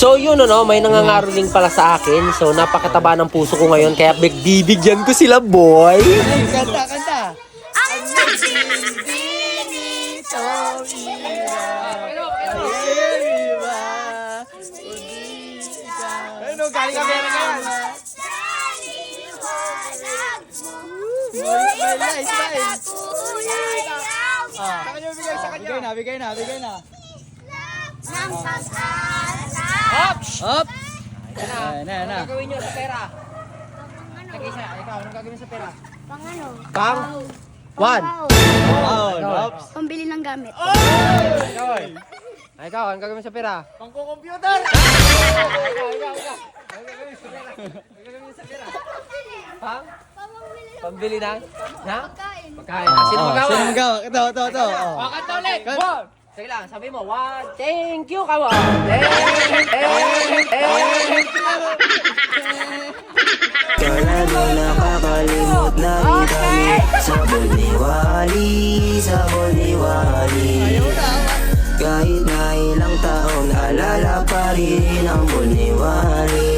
So yun ano, may nangangaroling pala sa akin. So napakataba ng puso ko ngayon kaya bibigyan ko sila, boy. Kanta, kanta. Ang Ano, galing ka meron ka yan. Sa kanya, bigay na. Hop! Na. Gagawin nyo sa pera. Nag-isa, ikaw, anong gagawin sa pera? Pang ano? Pang? One. Hops! Pambili ng gamit. Ikaw, anong gagawin sa pera? Pangko-computer! Pang? Pambili ng? Na? Pagkain. Pagkain. Sino magawa? Sino magawa? Ito. Kanta ulit. One. Sige lang, sabi mo, one, thank you, kawa. Kala mo nakakalimot na igamit Sabon ni Wally Kahit na ilang taon, alala pa rin ang Bon ni Wally